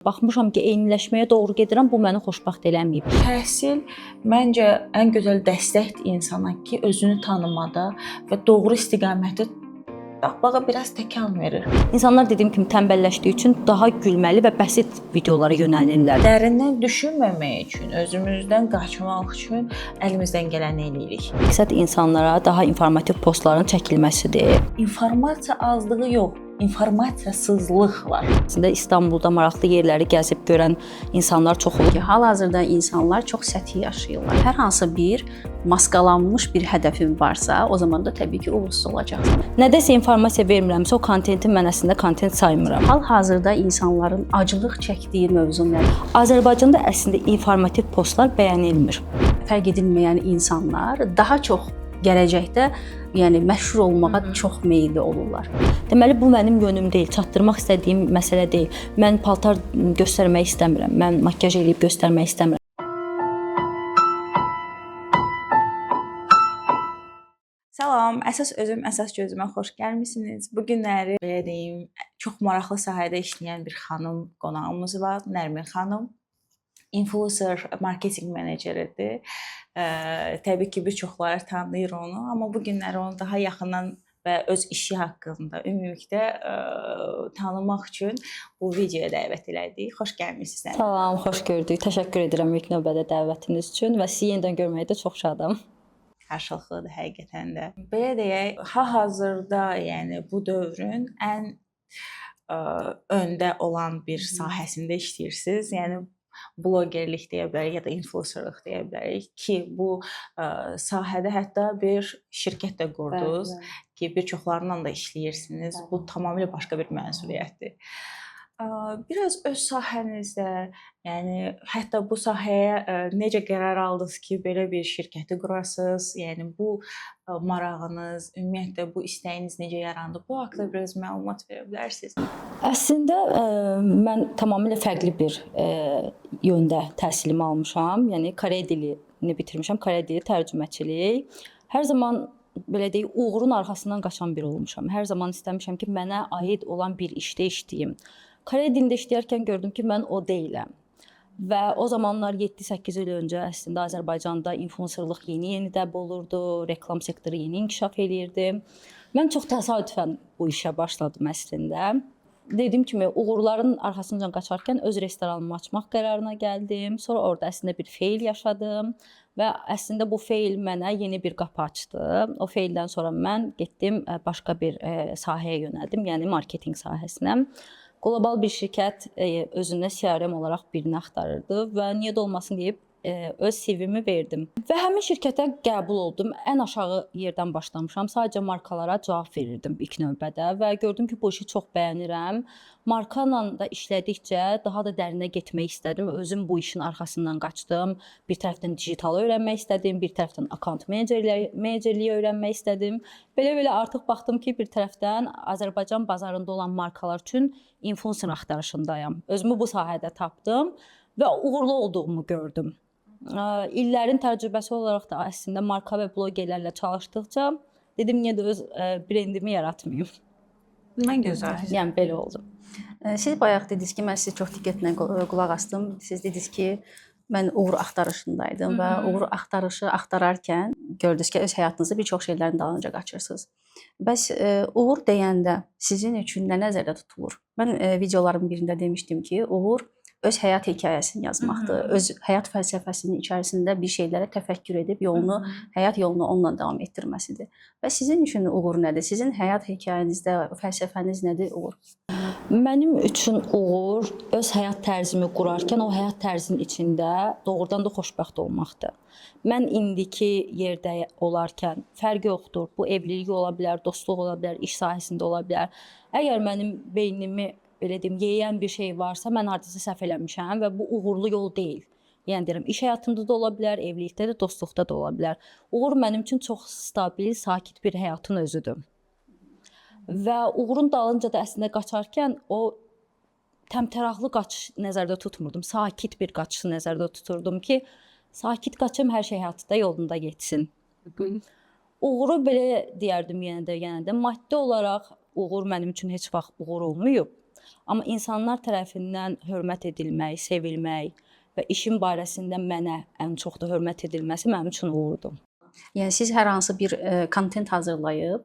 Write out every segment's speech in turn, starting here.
Baxmışam ki, eyniləşməyə doğru gedirəm, bu məni xoşbəxt eləməyib. Təhsil məncə ən gözəl dəstəkdir insana ki, özünü tanımada və doğru istiqaməti tapmağa biraz təkan verir. İnsanlar dediyim kimi tənbəlləşdiyi üçün daha gülməli və bəsit videolara yönəlirlər. Dərindən düşünməmək üçün, özümüzdən qaçmaq üçün əlimizdən gələni eləyirik. Məqsəd insanlara daha informativ postların çəkilməsidir. İnformasiya azlığı yox, informasiyasızlıq var. Əslində İstanbulda maraqlı yerləri gəzib görən insanlar çox olur. Hal-hazırda insanlar çox səthi yaşayırlar. Hər hansı bir maskalanmış bir hədəfin varsa, o zaman da təbii ki, uğursuz olacaqsan. Nədəsə informasiya vermirəmsə, o kontentin mən əslində kontent saymıram. Hal-hazırda insanların acılıq çəkdiyi mövzu nədir? Azərbaycanda əslində informativ postlar bəyənilmir. Fərq edilməyən insanlar daha çox gələcəkdə, yəni məşhur olmağa çox meylli olurlar. Deməli, bu mənim yönüm deyil, çatdırmaq istədiyim məsələ deyil. Mən paltar göstərmək istəmirəm, mən makyaj eləyib göstərmək istəmirəm. Salam, əsas özüm, əsas gözümə xoş gəlmisiniz. Bu günləri belə deyim, çox maraqlı sahədə işləyən bir xanım qonağımız var, Nərmin xanım. Influencer marketinq meneceridir. Təbii ki, bir çoxları tanıyır onu, amma bu günləri onu daha yaxından və öz işi haqqında ümumilikdə tanımaq üçün bu videoya dəvət elədik. Xoş gəlmisiniz. Salam, xoş gördük. Təşəkkür edirəm ilk növbədə dəvətiniz üçün və sizi yenidən görməkdə çox şadam. Qarşılıqlıdır həqiqətən də. Belə deyək, hal-hazırda, yəni bu dövrün ən öndə olan bir sahəsində işləyirsiniz. Yəni blogerlik deyə bilərik ya da influencerlıq deyə bilərik ki, bu sahədə hətta bir şirkət də qurdunuz ki, bir çoxlarla da işləyirsiniz. Bu tamamilə başqa bir məsuliyyətdir. Biraz öz sahənizdə, yəni hətta bu sahəyə necə qərar aldınız ki, belə bir şirkəti qurasınız? Yəni bu marağınız, ümumiyyətlə bu istəyiniz necə yarandı? Bu haqqda biraz məlumat verə bilərsiniz? Əslində mən tamamilə fərqli bir yöndə təhsilimi almışam. Yəni Korey dilini bitirmişəm, Korey dili tərcüməçilik. Hər zaman belə deyək, uğurun arxasından qaçan biri olmuşam. Hər zaman istəmişəm ki, mənə aid olan bir işdə işləyim. Korey dilində işləyərkən gördüm ki, mən o deyiləm. Və o zamanlar 7-8 il öncə əslində Azərbaycanda influencerlıq yeni dəb olurdu, reklam sektoru yeni inkişaf eləyirdi. Mən çox təsadüfən bu işə başladım əslində. Dediyim kimi, uğurların arxasınca qaçarkən öz restoranımı açmaq qərarına gəldim. Sonra orada əslində bir feil yaşadım və əslində bu feil mənə yeni bir qapı açdı. O feildən sonra mən getdim başqa bir sahəyə yönəldim, yəni marketinq sahəsinə. Qlobal bir şirkət özünə CRM olaraq birini axtarırdı və niyə də olmasın deyib öz CV-mi verdim. Və həmin şirkətə qəbul oldum. Ən aşağı yerdən başlamışam. Sadəcə markalara cavab verirdim ilk növbədə və gördüm ki, bu işi çox bəyənirəm. Markayla da işlədikcə daha da dərinə getmək istədim. Özüm bu işin arxasından qaçdım. Bir tərəfdən digital öyrənmək istədim, bir tərəfdən account menecerliyi öyrənmək istədim. Belə artıq baxdım ki, bir tərəfdən Azərbaycan bazarında olan markalar üçün influencer axtarışındayam. Özümü bu sahədə tapdım və uğurlu olduğumu gördüm. İllərin təcrübəsi olaraq da əslində marka və blogerlərlə çalışdıqca dedim, niyə də öz brendimi yaratmayım. Nə gözəl. Yəni belə oldu. Siz bayaq dediniz ki, mən sizi çox diqqətlə qulaq asdım. Siz dediniz ki, mən uğur axtarışındaydım və uğur axtarışı axtararkən gördünüz ki, öz həyatınızda bir çox şeylərin dalınca qaçırsınız. Bəs uğur deyəndə sizin üçün nə nəzərdə tutulur? Mən videolarımın birində demişdim ki, uğur öz həyat hekayəsini yazmaqdır. Öz həyat fəlsəfəsinin içərisində bir şeylərə təfəkkür edib həyat yolunu onunla davam etdirməsidir. Və sizin üçün uğur nədir? Sizin həyat hekayənizdə fəlsəfəniz nədir uğur? Mənim üçün uğur öz həyat tərzimi qurarkən o həyat tərzinin içində doğrudan da xoşbəxt olmaqdır. Mən indiki yerdə olarkən fərqi yoxdur. Bu evlilik ola bilər, dostluq ola bilər, iş sahəsində ola bilər. Əgər mənim beynimi belə deyim, yeyən bir şey varsa, mən hardasa səhv eləmişəm və bu uğurlu yol deyil. Yəni deyirəm, iş həyatında da ola bilər, evlilikdə də, dostluqda da ola bilər. Uğur mənim üçün çox stabil, sakit bir həyatın özüdür. Və uğurun dalınca da əslində qaçarkən o təmtəraqlı qaçış nəzərdə tutmurdum. Sakit bir qaçışı nəzərdə tuturdum ki, sakit qaçım hər şey həyatda yolunda getsin. Uğuru belə deyərdim yenə də. Maddi olaraq uğur mənim üçün heç vaxt uğur olmayıb. Amma insanlar tərəfindən hörmət edilmək, sevilmək və işin barəsində mənə ən çox da hörmət edilməsi mənim üçün uğurdur. Yəni siz hər hansı bir kontent hazırlayıb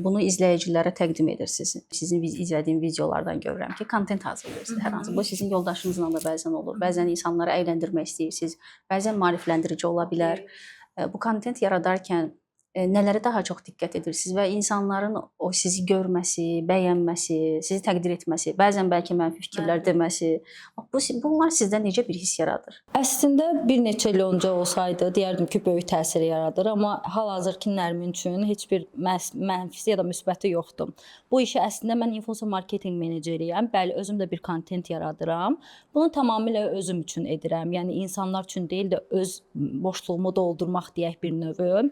bunu izləyicilərə təqdim edirsiniz. Sizin izlədiyim videolardan görürəm ki, kontent hazırlayırsınız hər hansı. Bu sizin yoldaşınızla da bəzən olur. Bəzən insanları əyləndirmək istəyirsiniz. Bəzən maarifləndirici ola bilər. Bu kontent yaradarkən nələrə daha çox diqqət edirsiniz və insanların o sizi görməsi, bəyənməsi, sizi təqdir etməsi, bəzən bəlkə mənfi fikirlər deməsi, bunlar sizdə necə bir hiss yaradır? Əslində bir neçə il öncə olsaydı deyərdim ki, böyük təsir yaradır, amma hal-hazırki Nərmin üçün heç bir mənfisi ya da müsbəti yoxdur. Bu işi əslində mən influencer marketinq meneceriyəm. Bəli, özüm də bir kontent yaradıram. Bunu tamamilə özüm üçün edirəm. Yəni insanlar üçün deyil də öz boşluğumu doldurmaq deyək bir növü.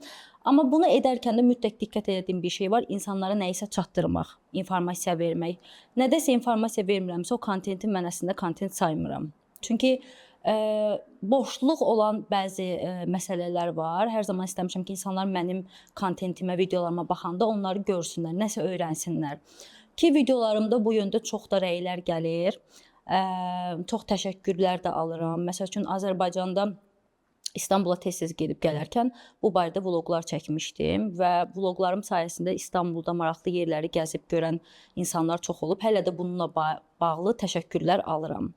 Amma bunu edərkən də mütləq diqqət etdiyim bir şey var. İnsanlara nəyisə çatdırmaq, informasiya vermək. Nədəsə informasiya vermirəmsə, o kontenti mən əslində kontent saymıram. Çünki boşluq olan bəzi məsələlər var. Hər zaman istəmişəm ki, insanlar mənim kontentimə, videolarıma baxanda onları görsünlər, nəsə öyrənsinlər. Ki videolarımda bu yöndə çox da rəylər gəlir. Çox təşəkkürlər də alıram. Məsəl üçün Azərbaycanda İstanbula tez-tez gedib gələrkən bu barədə vloqlar çəkmişdim və vloqlarım sayəsində İstanbulda maraqlı yerləri gəzib görən insanlar çox olub. Hələ də bununla bağlı təşəkkürlər alıram.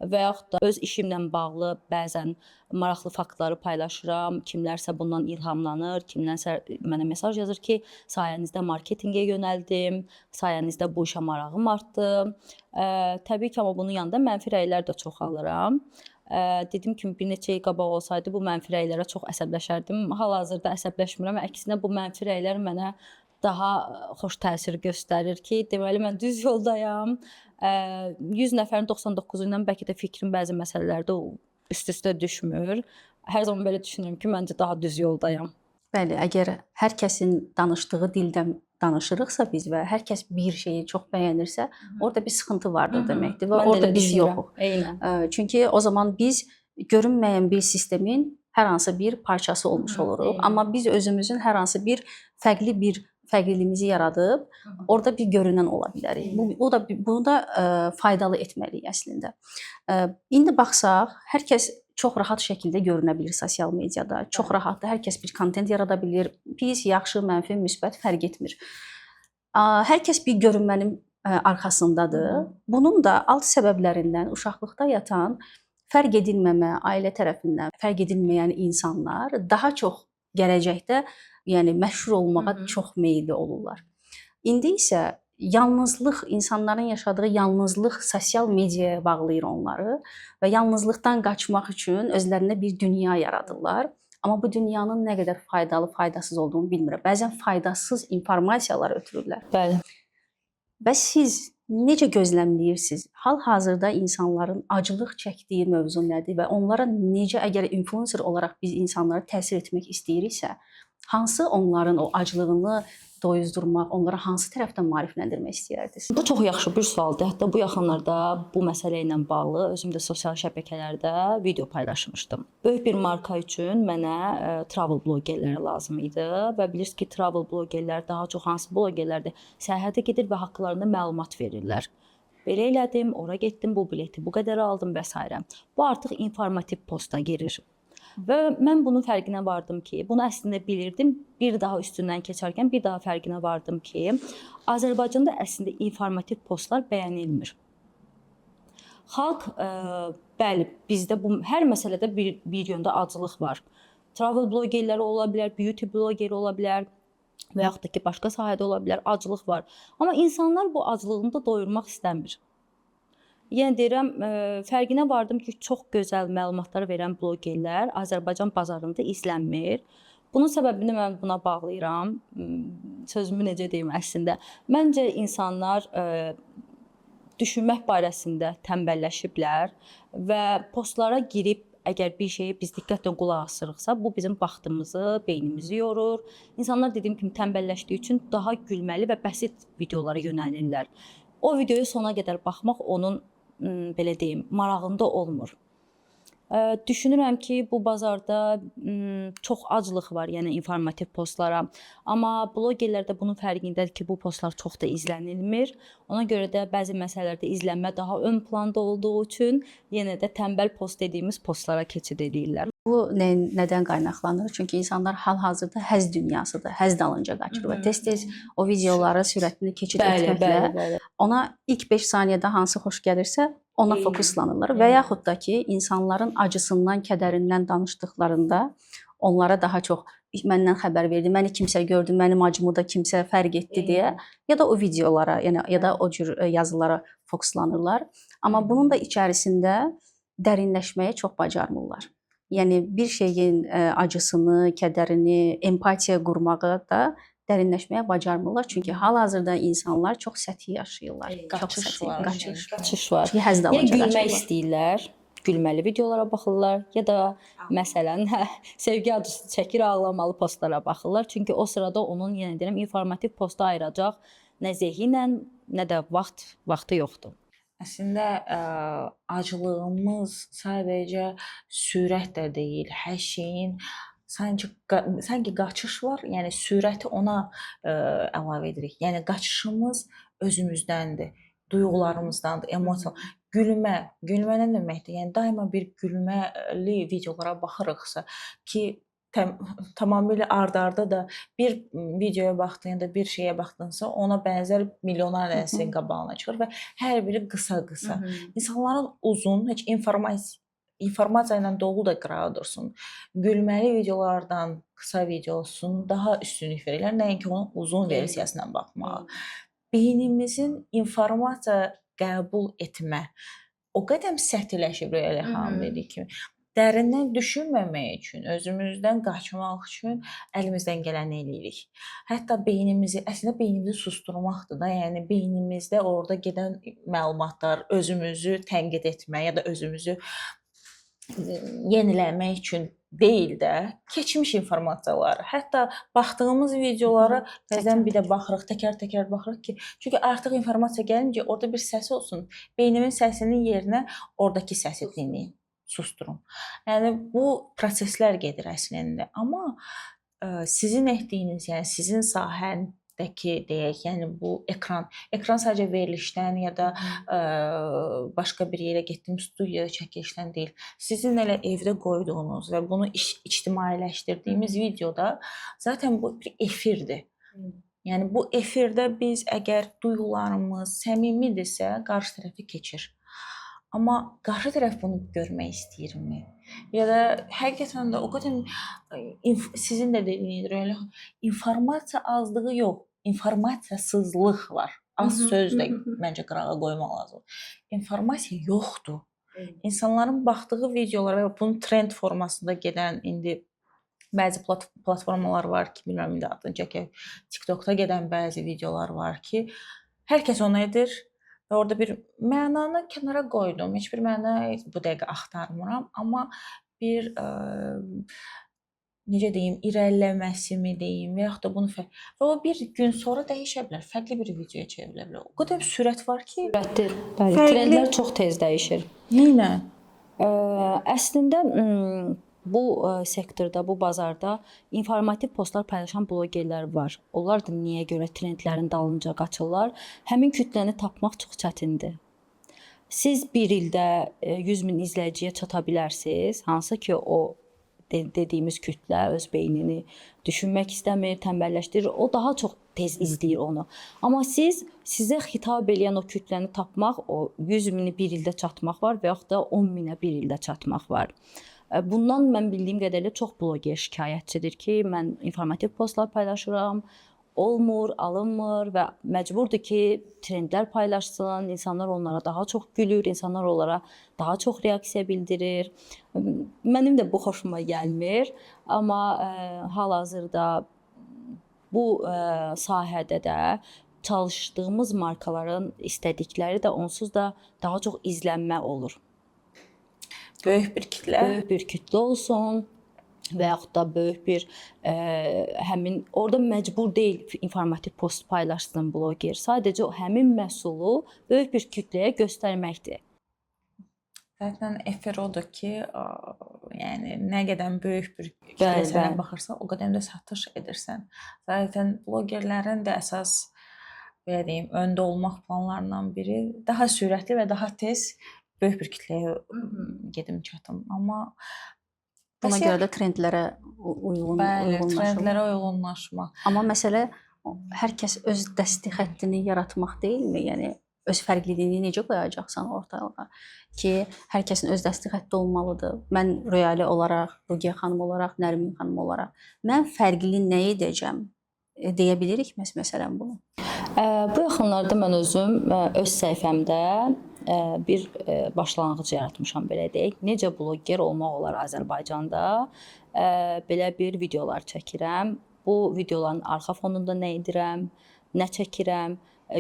Və yaxud da öz işimlə bağlı bəzən maraqlı faktları paylaşıram. Kimlərsə bundan ilhamlanır, kimlərsə mənə mesaj yazır ki, sayənizdə marketinqə yönəldim, sayənizdə bu işə marağım artdı. Təbii ki, amma bunun yanında mənfi rəylər də çox alıram. Dediyim kimi bir neçə il qabaq olsaydı bu mənfi rəylərə çox əsəbləşərdim. Hal-hazırda əsəbləşmirəm. Əksinə bu mənfi rəylər mənə daha xoş təsir göstərir ki, deməli mən düz yoldayam. 100 nəfərin 99-undan bəlkə də fikrim bəzi məsələlərdə üst-üstə düşmür. Hər zaman belə düşünürəm ki, məncə daha düz yoldayam. Bəli, əgər hər kəsin danışdığı dildən danışırıqsa biz və hər kəs bir şeyi çox bəyənirsə, orada bir sıxıntı vardır deməkdir və orada biz yoxuq. Eynən. Çünki o zaman biz görünməyən bir sistemin hər hansı bir parçası olmuş oluruq. Amma biz özümüzün hər hansı bir fərqliliyimizi yaradıb orada bir görünən ola bilərik. Bunu da faydalı etməliyik əslində. İndi baxsaq, hər kəs çox rahat şəkildə görünə bilir sosial mediada. Çox rahatdır. Hər kəs bir kontent yarada bilir. Pis, yaxşı, mənfi, müsbət fərq etmir. Hər kəs bir görünmənin arxasındadır. Bunun da alt səbəblərindən uşaqlıqda yatan fərq edilməmə, ailə tərəfindən fərq edilməyən insanlar daha çox gələcəkdə, yəni məşhur olmağa çox meylli olurlar. İndi isə yalnızlıq, insanların yaşadığı yalnızlıq sosial mediaya bağlayır onları və yalnızlıqdan qaçmaq üçün özlərinə bir dünya yaradırlar. Amma bu dünyanın nə qədər faydalı, faydasız olduğunu bilmirəm. Bəzən faydasız informasiyalar ötürürlər. Bəli. Və siz necə gözləmləyirsiniz? Hal-hazırda insanların acılıq çəkdiyi mövzu nədir və onlara necə, əgər influencer olaraq biz insanlara təsir etmək istəyiriksə, hansı onların o aclığını doyuzdurmaq, onlara hansı tərəfdən maarifləndirmək istəyərdiniz? Bu çox yaxşı bir sualdır. Hətta bu yaxınlarda bu məsələ ilə bağlı özüm də sosial şəbəkələrdə video paylaşmışdım. Böyük bir marka üçün mənə travel blogerləri lazım idi və bilirsiniz ki, travel blogerlər daha çox hansı blogerlərdir? Səyahətə gedir və haqqlarında məlumat verirlər. Belə elədim, ora getdim, bu bileti bu qədər aldım və s. Bu artıq informativ posta girir. Və mən bunun fərqinə vardım ki, bunu əslində bilirdim, bir daha üstündən keçərkən bir daha fərqinə vardım ki, Azərbaycanda əslində informativ postlar bəyənilmir. Xalq, bəli, bizdə bu hər məsələdə bir yöndə acılıq var. Travel blogerləri ola bilər, beauty blogeri ola bilər və yaxud da ki, başqa sahədə ola bilər, acılıq var. Amma insanlar bu acılığını da doyurmaq istəmir. Yəni deyirəm, fərqinə vardım ki, çox gözəl məlumatlar verən blogerlər Azərbaycan bazarında izlənmir. Bunun səbəbini mən buna bağlayıram. Sözümü necə deyim əslində? Məncə insanlar düşünmək barəsində tənbəlləşiblər və postlara girib əgər bir şeyi biz diqqətlə qulaq asırıqsa, bu bizim vaxtımızı, beynimizi yorur. İnsanlar dediyim kimi tənbəlləşdiyi üçün daha gülməli və bəsit videolara yönəlirlər. O videoyu sona qədər baxmaq onun belə deyim, marağında olmur. Düşünürəm ki, bu bazarda çox aclıq var, yəni informativ postlara. Amma blogerlər də bunun fərqindədir ki, bu postlar çox da izlənilmir. Ona görə də bəzi məsələlərdə izlənmə daha ön planda olduğu üçün yenə də tənbəl post dediyimiz postlara keçid edirlər. Bu nədən qaynaqlanır? Çünki insanlar hal-hazırda həzz dünyasıdır, həzz dalınca qaçır və tez-tez o videoları sürətli keçid etməklə ona ilk 5 saniyədə hansı xoş gəlirsə, ona fokuslanırlar və yaxud da ki, insanların acısından, kədərindən danışdıqlarında onlara daha çox məndən xəbər verdi, məni kimsə gördü, mənim acımı da kimsə fərq etdi deyə ya da o videolara, yəni ya da o cür yazılara fokuslanırlar. Amma bunun da içərisində dərinləşməyi çox bacarmırlar. Yəni bir şeyin acısını, kədərini, empatiya qurmağı da dərinləşməyə bacarmırlar. Çünki hal-hazırda insanlar çox səthi yaşayırlar. Qaçış var. Qaçış var. Çünki həzz Ya dalınca gülmək qaçırlar. istəyirlər, gülməli videolara baxırlar ya da məsələn sevgi acısı çəkir, ağlamalı postlara baxırlar. Çünki o sırada onun yenə deyirəm informativ posta ayıracaq nə zehinlə, nə də vaxtı yoxdur. Əslində aclığımız sadəcə sürət də deyil, hər şeyin sanki qaçış var, yəni sürəti ona əlavə edirik. Yəni qaçışımız özümüzdəndir, duyğularımızdandır, emosiya. Gülmə nə deməkdir? Yəni daima bir gülməli videolara baxırıqsa ki, tamamilə ard-arda da bir videoya baxdığında, bir şeyə baxdınsa, ona bənzər milyonlarla nəsil qabağına çıxır və hər biri qısa-qısa. İnsanların uzun, heç informasiya ilə dolu da qırağa dursun. Gülməli videolardan qısa video olsun, daha üstünlük verirlər, nəinki onun uzun versiyasına baxmağa. Beynimizin informasiya qəbul etmə o qədər səhtiləşib Reyhan dediyi kimi. Dərindən düşünməmək üçün, özümüzdən qaçmaq üçün əlimizdən gələni eləyirik. Hətta əslində beynimizi susturmaqdır da, yəni beynimizdə orada gedən məlumatlar, özümüzü tənqid etmək ya da özümüzü yeniləmək üçün deyil də, keçmiş informasiyalar, hətta baxdığımız videolara bəzən bir də baxırıq, təkrar-təkrar baxırıq ki, çünki artıq informasiya gəlincə orada bir səs olsun, beynimin səsinin yerinə oradakı səsi dinləyin, susturun. Yəni bu proseslər gedir əslində, amma sizin etdiyiniz, yəni sizin sahədəki deyək, yəni bu ekran sadəcə verilişdən ya da başqa bir yerə getdim, studiyada çəkilişdən deyil. Sizin elə evdə qoyduğunuz və bunu ictimailəşdirdiyimiz videoda zaten bu bir efirdir. Yəni bu efirdə biz əgər duyğularımız səmimidirsə, qarşı tərəfi keçir. Amma qarşı tərəf bunu görmək istəyirmi? Ya da həqiqətən də o qədər sizin də dediyiniz elə informasiya azlığı yox, informasiyasızlıq var. Az söz də məncə qırağa qoymaq lazımdır. İnformasiya yoxdur. İnsanların baxdığı videolar və bunun trend formasında gedən indi bəzi platformalar var ki, bilmirəm indi adını çəkək, TikTokda gedən bəzi videolar var ki, hər kəs onu edir. Və orada bir mənanı kənara qoydum. Heç bir məna bu dəqiqə axtarmıram, amma bir necə deyim, irəliləməsimi deyim və yaxud da bunu və o bir gün sonra dəyişə bilər, fərqli bir videoya çevrilə bilər. O qədər sürət var ki, Trendlər çox tez dəyişir. Nə? Əslində bu sektorda, bu bazarda informativ postlar paylaşan blogerlər var. Onlar da niyə görə trendlərin dalınca qaçırlar? Həmin kütləni tapmaq çox çətindir. Siz bir ildə 100 min izləyiciyə çata bilərsiniz, hansı ki o dediyimiz kütlə öz beynini düşünmək istəmir, tənbəlləşdirir. O daha çox tez izləyir onu. Amma sizə xitab edən o kütləni tapmaq, o 100 mini bir ildə çatmaq var və yaxud da 10 minə bir ildə çatmaq var. Bundan mən bildiyim qədərilə çox bloger şikayətçidir ki, mən informativ postlar paylaşıram, olmur, alınmır və məcburdur ki, trendlər paylaşsın, insanlar onlara daha çox gülür, insanlar onlara daha çox reaksiya bildirir. Mənim də bu xoşuma gəlmir, amma hal-hazırda bu sahədə də çalışdığımız markaların istədikləri də onsuz da daha çox izlənmə olur. Böyük bir kütlə. Böyük bir kütlə olsun və yaxud da böyük bir həmin orada məcbur deyil informativ post paylaşsın bloger. Sadəcə o həmin məhsulu böyük bir kütləyə göstərməkdir. Zaten efir odur ki, yəni nə qədər böyük bir Bəli, kitlə sənə bəli. baxırsa, o qədər də satış edirsən. Zaten blogerlərin də əsas belə deyim, öndə olmaq planlarından biri daha sürətli və daha tez böyük bir kitləyə gedim çatım. Amma Buna bəsir, görə də trendlərə bəli, uyğunlaşırlar. trendlərə uyğunlaşmaq. Amma məsələ hər kəs öz dəsti xəttini yaratmaq deyilmi? Yəni öz fərqliliyini necə qoyacaqsan ortalığa ki, hər kəsin öz dəsti xətti olmalıdır. Mən Royali olaraq, Rugiyə xanım olaraq, Nərmin xanım olaraq mən fərqli nə edəcəm? Deyə bilirik məsələn bunu. Bu yaxınlarda mən özüm öz səhifəmdə bir başlanğıc yaratmışam belə deyək. Necə bloger olmaq olar Azərbaycanda? Belə bir videolar çəkirəm. Bu videoların arxa fonunda nə edirəm, nə çəkirəm,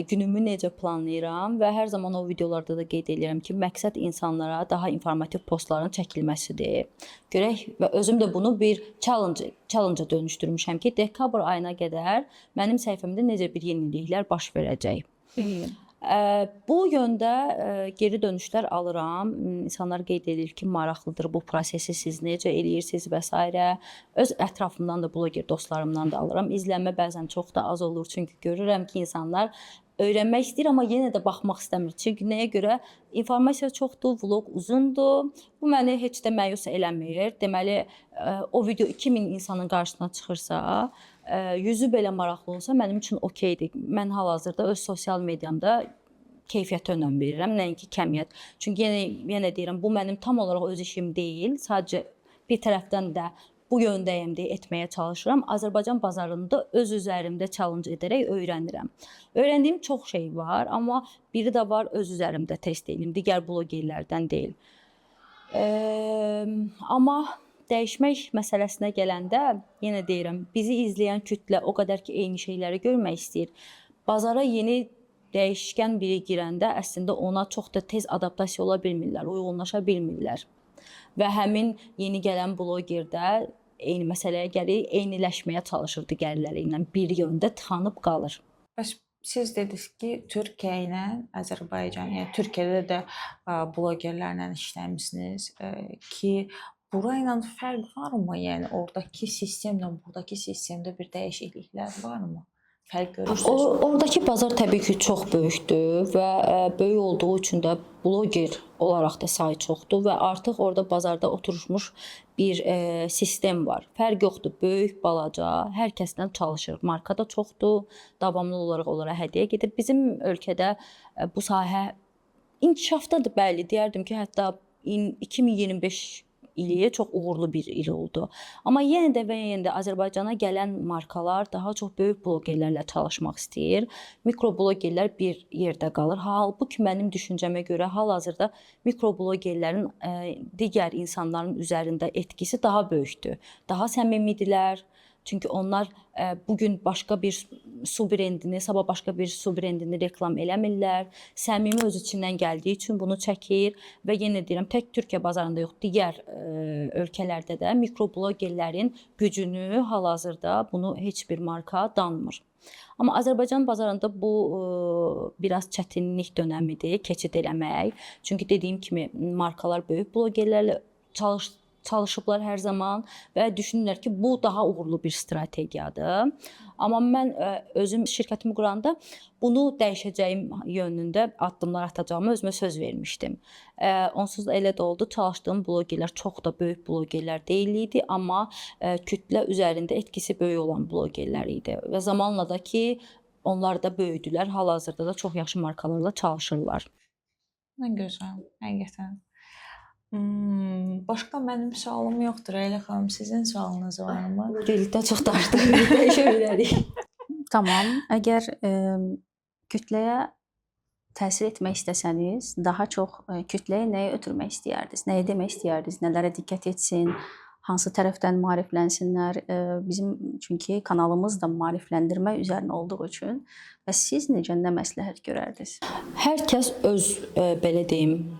günümü necə planlayıram və hər zaman o videolarda da qeyd edirəm ki, məqsəd insanlara daha informativ postların çəkilməsidir. Görək və özüm də bunu bir challenge-a dönüşdürmüşəm ki, dekabr ayına qədər mənim səhifəmdə necə bir yeniliklər baş verəcək. Bu yöndə geri dönüşlər alıram. İnsanlar qeyd edir ki, maraqlıdır bu prosesi siz necə eləyirsiniz və s. Öz ətrafımdan da bloger dostlarımdan da alıram. İzlənmə bəzən çox da az olur, çünki görürəm ki, insanlar öyrənmək istəyir, amma yenə də baxmaq istəmir. Çünki nəyə görə? İnformasiya çoxdur, vloq uzundur. Bu məni heç də məyus eləmir. Deməli, o video 2000 insanın qarşısına çıxırsa, yüzü belə maraqlı olsa mənim üçün okeydir. Mən hal-hazırda öz sosial mediamda keyfiyyətə önəm verirəm, nəinki kəmiyyət. Çünki yenə deyirəm, bu mənim tam olaraq öz işim deyil. Sadəcə bir tərəfdən də bu yöndəyəm deyə etməyə çalışıram. Azərbaycan bazarında öz üzərimdə challenge edərək öyrənirəm. Öyrəndiyim çox şey var, amma biri də var öz üzərimdə test edim, digər blogerlərdən deyil. Amma dəyişmək məsələsinə gələndə yenə deyirəm, bizi izləyən kütlə o qədər ki, eyni şeyləri görmək istəyir. Bazara yeni dəyişkən biri girəndə əslində ona çox da tez adaptasiya ola bilmirlər, uyğunlaşa bilmirlər. Və həmin yeni gələn bloger də eyni məsələyə gəlir, eyniləşməyə çalışır digərləri ilə, bir yöndə tıxanıb qalır. Bəs siz dediniz ki, Türkiyə ilə Azərbaycan, yəni Türkiyədə də blogerlərlə işləmisiniz ki, bura ilə fərq varmı? Yəni oradakı sistemlə buradakı sistemdə bir dəyişikliklər varmı? Fərq görürsünüz? Oradakı bazar təbii ki, çox böyükdür və böyük olduğu üçün də bloger olaraq da sayı çoxdur və artıq orada bazarda oturmuş bir sistem var. Fərq yoxdur, böyük, balaca, hər kəsdən çalışır. Marka da çoxdur, davamlı olaraq onlara hədiyyə gedir. Bizim ölkədə bu sahə inkişafdadır, bəli, deyərdim ki, hətta 2025 ili çox uğurlu bir il oldu. Amma yenə də Azərbaycana gələn markalar daha çox böyük blogerlərlə çalışmaq istəyir. Mikro blogerlər bir yerdə qalır. Halbuki mənim düşüncəmə görə hal-hazırda mikro blogerlərin digər insanların üzərində etkisi daha böyükdür. Daha səmimidirlər. Çünki onlar bugün başqa bir su brendini, sabah başqa bir su brendini reklam eləmirlər. Səmimi öz içindən gəldiyi üçün bunu çəkir və yenə deyirəm, tək Türkiyə bazarında yox, digər ölkələrdə də mikroblogerlərin gücünü hal-hazırda bunu heç bir marka danmır. Amma Azərbaycan bazarında bu biraz çətinlik dönəmidir, keçid eləmək. Çünki dediyim kimi markalar böyük blogerlərlə çalışıblar hər zaman və düşünürlər ki, bu daha uğurlu bir strategiyadır. Amma mən özüm şirkətimi quranda bunu dəyişəcəyim yönündə addımlar atacağımı özümə söz vermişdim. Onsuz da elə də oldu. Çalışdığım blogerlər çox da böyük blogerlər deyildi, amma kütlə üzərində etkisi böyük olan blogerlər idi. Və zamanla da ki, onlar da böyüdülər. Hal-hazırda da çox yaxşı markalarla çalışırlar. Nə gözəl, həqiqətən. Başqa mənim sualım yoxdur, Rəylə xanım, sizin sualınız varmı? Birlikdə çox daşdıq, dəyişə bilərik. Tamam. Əgər kütləyə təsir etmək istəsəniz, daha çox kütləyə nəyi ötürmək istəyərdiniz? Nəyi demək istəyərdiniz? Nələrə diqqət etsin? Hansı tərəfdən maariflənsinlər? Bizim çünki kanalımız da maarifləndirmə üzərinə olduğu üçün və siz necə nə məsləhət görərdiniz? Hər kəs öz belə deyim,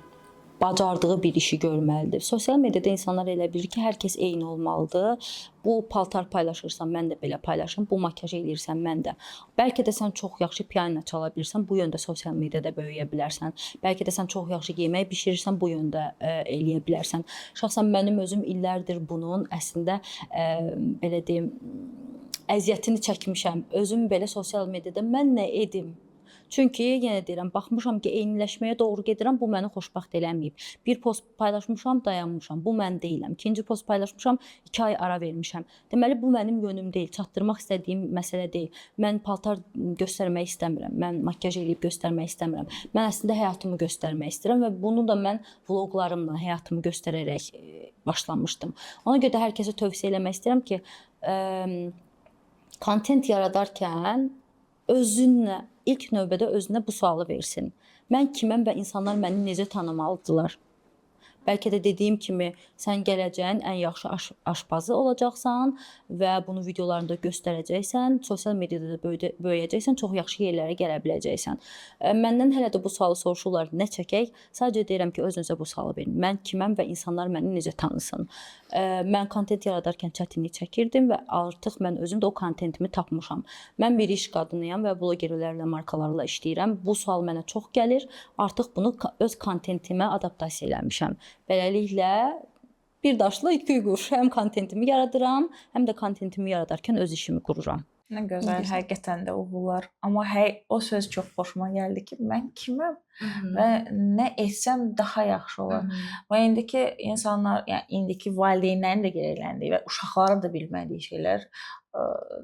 bacardığı bir işi görməlidir. Sosial mediada insanlar elə bilir ki, hər kəs eyni olmalıdır. Bu paltar paylaşırsan, mən də belə paylaşım. Bu makyaj eləyirsən, mən də. Bəlkə də sən çox yaxşı piano çala bilirsən, bu yöndə sosial mediada böyüyə bilərsən. Bəlkə də sən çox yaxşı yemək bişirirsən, bu yöndə eləyə bilərsən. Şəxsən mənim özüm illərdir bunun əslində belə deyim, əziyyətini çəkmişəm. Özüm belə sosial mediada mən nə edim? Çünki yenə deyirəm, baxmışam ki, eyniləşməyə doğru gedirəm, bu məni xoşbəxt eləməyib. Bir post paylaşmışam, dayanmışam. Bu mən deyiləm. İkinci post paylaşmışam, 2 ay ara vermişəm. Deməli bu mənim yönüm deyil, çatdırmaq istədiyim məsələ deyil. Mən paltar göstərmək istəmirəm. Mən makyaj eləyib göstərmək istəmirəm. Mən əslində həyatımı göstərmək istəyirəm və bunu da mən vloqlarımla həyatımı göstərərək başlamışdım. Ona görə də hər kəsə tövsiyə eləmək istəyirəm ki, kontent yaradarkən özünlə ilk növbədə özünə bu sualı versin. Mən kiməm və insanlar məni necə tanımalıdırlar? Bəlkə də dediyim kimi, sən gələcəyin ən yaxşı aşpazı olacaqsan və bunu videolarında göstərəcəksən, sosial mediada da böyüyəcəksən, çox yaxşı yerlərə gələ biləcəksən. Məndən hələ də bu sualı soruşurlar, nə çəkək? Sadəcə deyirəm ki, özünüzə bu sualı verin. Mən kiməm və insanlar məni necə tanısın? Mən kontent yaradarkən çətinlik çəkirdim və artıq mən özüm də o kontentimi tapmışam. Mən bir iş qadınıyam və blogerlərlə, markalarla işləyirəm. Bu sual mənə çox gəlir. Artıq bunu öz kontentimə adaptasiya eləmişəm. Beləliklə bir daşla iki quş. Həm kontentimi yaradıram, həm də kontentimi yaradarkən öz işimi qururam. Nə gözəl, həqiqətən də uğurlar. Amma o söz çox xoşuma gəldi ki, mən kiməm və nə etsəm daha yaxşı olar. Və indiki insanlar, yəni indiki valideynlərin də gərəkləndiyi və uşaqların da bilmədiyi şeylər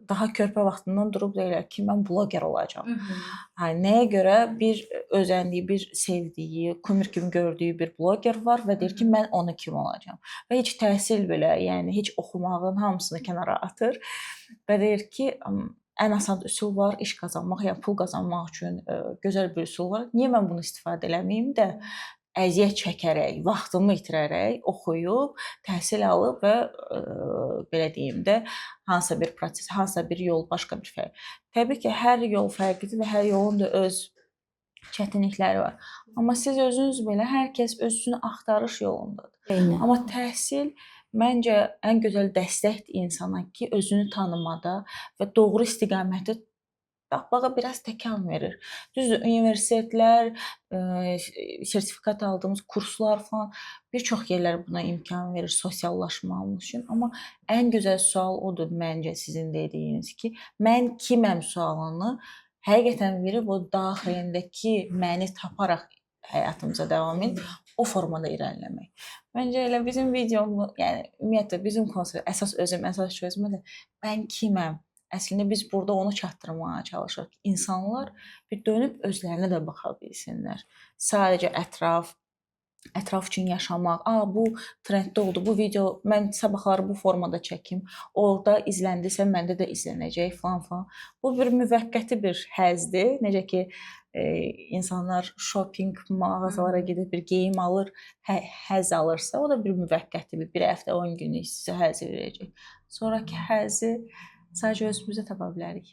daha körpə vaxtından durub deyirlər ki, mən bloger olacağam. Nəyə görə bir özəndiyi, bir sevdiyi, kumir kimi gördüyü bir bloger var və deyir ki, mən onu kimi olacağam. Və heç təhsil belə, yəni heç oxumağın hamısını kənara atır və deyir ki, ən asan üsul var, iş qazanmaq, yəni pul qazanmaq üçün gözəl bir üsul var. Niyə mən bunu istifadə eləməyim də əziyyət çəkərək, vaxtımı itirərək oxuyub, təhsil alıb və belə deyim də hansısa bir proses, hansısa bir yol, başqa bir fərq. Təbii ki, hər yol fərqlidir və hər yolun da öz çətinlikləri var. Amma siz özünüz belə hər kəs özünü axtarış yolundadır. Eynən. Amma təhsil məncə ən gözəl dəstəkdir insana ki, özünü tanımada və doğru istiqaməti tapmağa biraz təkan verir. Düzdür, universitetlər, sertifikat aldığımız kurslar falan bir çox yerlər buna imkan verir sosiallaşmamız üçün. Amma ən gözəl sual odur məncə sizin dediyiniz ki, mən kiməm sualını həqiqətən verib o daxilindəki məni taparaq həyatımıza davam edib o formada irəliləmək. Məncə elə bizim videomuz, yəni ümumiyyətlə bizim konsept əsas çözümə də mən kiməm? Əslində biz burada onu çatdırmağa çalışırıq. İnsanlar bir dönüb özlərinə də baxa bilsinlər. Sadəcə ətraf üçün yaşamaq, bu trenddə oldu, bu video mən sabahları bu formada çəkim, orada izləndisə məndə də izlənəcək falan. Bu bir müvəqqəti bir həzdir. Necə ki insanlar shopping mağazalara gedib bir geyim alır, həzz alırsa, o da bir müvəqqəti, bir həftə 10 günlük sizə həzz verəcək. Sonrakı həzzi sadəcə özümüzə tapa bilərik.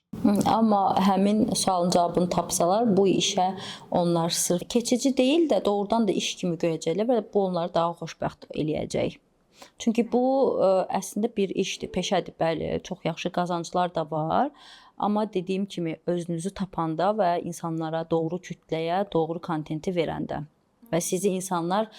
Amma həmin sualın cavabını tapsalar, bu işə onlar sırf keçici deyil də doğrudan da iş kimi görəcəklər və bu onları daha xoşbəxt eləyəcək. Çünki bu əslində bir işdir, peşədir, bəli, çox yaxşı qazanclar da var. Amma dediyim kimi özünüzü tapanda və insanlara, doğru kütləyə, doğru kontenti verəndə və sizi insanlar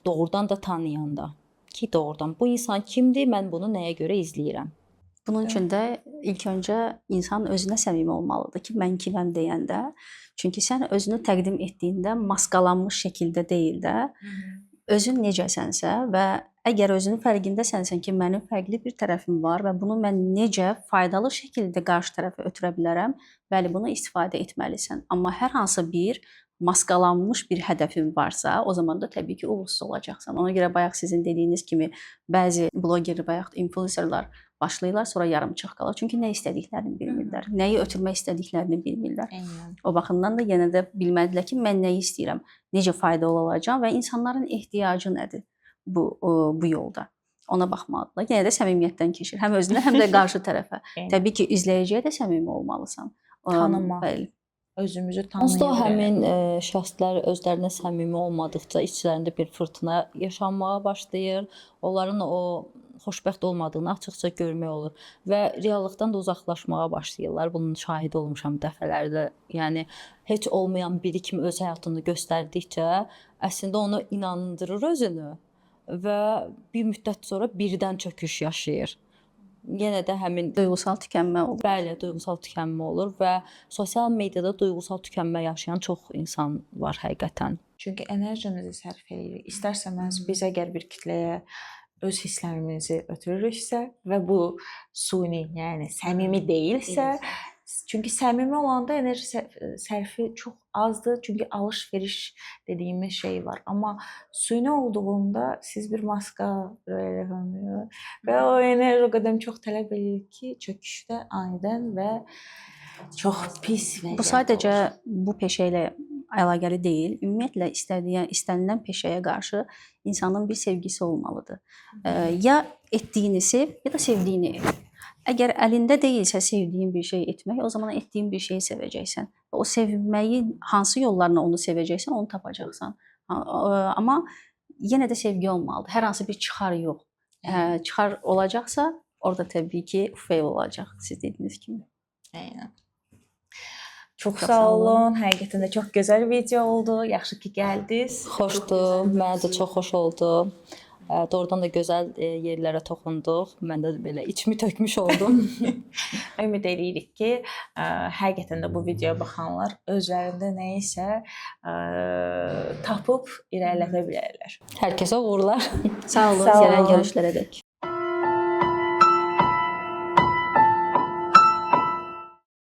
doğrudan da tanıyanda ki, doğrudan bu insan kimdir, mən bunu nəyə görə izləyirəm? Bunun üçün də ilk öncə insan özünə səmimi olmalıdır ki, mən kiməm deyəndə. Çünki sən özünü təqdim etdiyində maskalanmış şəkildə deyil də, özün necəsənsə və əgər özünün fərqindəsənsən ki, mənim fərqli bir tərəfim var və bunu mən necə faydalı şəkildə qarşı tərəfə ötürə bilərəm, bəli, bunu istifadə etməlisən. Amma hər hansı bir maskalanmış bir hədəfin varsa, o zaman da təbii ki, uğursuz olacaqsan. Ona görə bayaq sizin dediyiniz kimi bəzi blogerlər və yaxud influencerlar başlayırlar, sonra yarımçıq qalır. Çünki nə istədiklərini bilmirlər, nəyi ötürmək istədiklərini bilmirlər. O baxımdan da yenə də bilmədilər ki, mən nəyi istəyirəm, necə faydalı olacağam və insanların ehtiyacı nədir bu yolda. Ona baxmalıdırlar. Yenə də səmimiyyətdən keçir. Həm özünə, həm də qarşı tərəfə. Təbii ki, izləyiciyə də səmimi olmalısan. Tanımaq. Bəli. özümüzü Onsuz da o tanıyırıq. həmin şəxslər özlərinə səmimi olmadıqca içlərində bir fırtına yaşanmağa başlayır. Onların o xoşbəxt olmadığını açıqca görmək olur və reallıqdan da uzaqlaşmağa başlayırlar. Bunun şahidi olmuşam dəfələrlə. Yəni heç olmayan biri kimi öz həyatını göstərdikcə əslində onu inandırır özünü və bir müddət sonra birdən çöküş yaşayır. Yenə də həmin Duyğusal tükənmə olur. bəli, duyğusal tükənmə olur və sosial mediada duyğusal tükənmə yaşayan çox insan var həqiqətən. Çünki enerjimizi sərf edirik. İstərsəməz biz əgər bir kütləyə öz hisslərimizi ötürürüksə və bu suni, yəni səmimi deyilsə, çünki səmimi olanda enerji sərfi çox azdır. Çünki alış-veriş dediyimiz şey var. Amma suni olduğunda siz bir maska rəyələyir və o enerji o qədər çox tələb edir ki, çöküşdə anidən və çox pis vəziyyət. Bu sadəcə olur. bu peşə ilə əlaqəli deyil. Ümumiyyətlə istənilən peşəyə qarşı insanın bir sevgisi olmalıdır. Ya etdiyini sev, ya da sevdiyini et. Əgər əlində deyilsə sevdiyin bir şey etmək, o zaman etdiyin bir şeyi sevəcəksən. O sevməyi hansı yollarla onu sevəcəksən, onu tapacaqsan. Amma yenə də sevgi olmalıdır. Hər hansı bir çıxar yox. Çıxar olacaqsa, orada təbii ki, fail olacaq, siz dediyiniz kimi. Eynən. Çox sağ olun. Həqiqətən də çox gözəl video oldu. Yaxşı ki, gəldiniz. Xoşdur, mənə də çox xoş oldu. Doğrudan da gözəl yerlərə toxunduq. Mən də belə içimi tökmüş oldum. Ümid edirik ki, həqiqətən də bu videoya baxanlar özlərində nə isə tapıb irəlilədə bilərlər. Hər kəsə uğurlar. Sağ olun, Sağ gələn olun. görüşlərə dək.